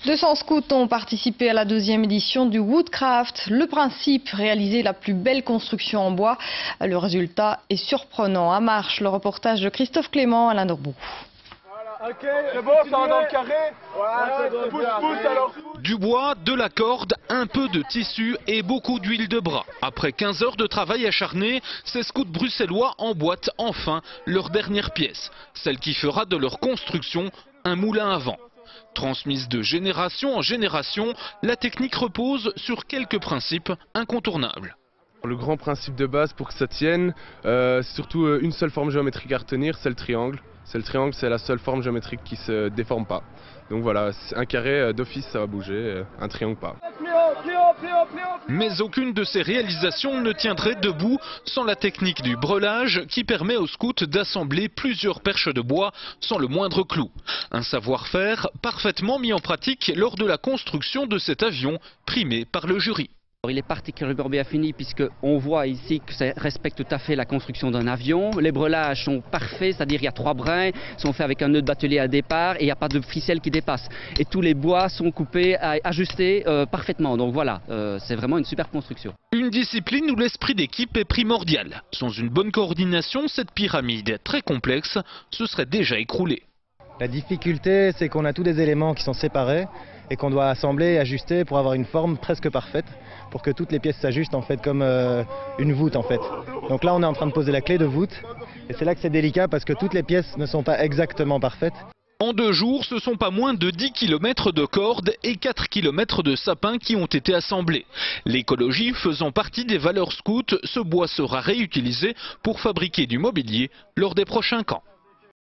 200 scouts ont participé à la deuxième édition du Woodcraft. Le principe, réaliser la plus belle construction en bois. Le résultat est surprenant. À Marche, le reportage de Christophe Clément, Alain Dorbout. Ok, c'est bon, ça va dans le carré. Voilà, pousse alors. Du bois, de la corde, un peu de tissu et beaucoup d'huile de bras. Après 15 heures de travail acharné, ces scouts bruxellois emboîtent enfin leur dernière pièce. Celle qui fera de leur construction un moulin à vent. Transmise de génération en génération, la technique repose sur quelques principes incontournables. Le grand principe de base pour que ça tienne, c'est surtout une seule forme géométrique à retenir, c'est le triangle. Le triangle, c'est la seule forme géométrique qui ne se déforme pas. Donc voilà, un carré d'office ça va bouger, un triangle pas. Mais aucune de ces réalisations ne tiendrait debout sans la technique du breulage qui permet aux scouts d'assembler plusieurs perches de bois sans le moindre clou. Un savoir-faire parfaitement mis en pratique lors de la construction de cet avion primé par le jury. Il est particulièrement bien fini puisqu'on voit ici que ça respecte tout à fait la construction d'un avion. Les breulages sont parfaits, c'est-à-dire il y a 3 brins, sont faits avec un nœud de batelier à départ et il n'y a pas de ficelle qui dépasse. Et tous les bois sont coupés, ajustés parfaitement. Donc voilà, c'est vraiment une super construction. Une discipline où l'esprit d'équipe est primordial. Sans une bonne coordination, cette pyramide très complexe se serait déjà écroulée. La difficulté, c'est qu'on a tous des éléments qui sont séparés et qu'on doit assembler et ajuster pour avoir une forme presque parfaite, pour que toutes les pièces s'ajustent en fait comme une voûte en fait. Donc là on est en train de poser la clé de voûte et c'est là que c'est délicat parce que toutes les pièces ne sont pas exactement parfaites. En 2 jours, ce sont pas moins de 10 km de cordes et 4 km de sapins qui ont été assemblés. L'écologie faisant partie des valeurs scouts, ce bois sera réutilisé pour fabriquer du mobilier lors des prochains camps.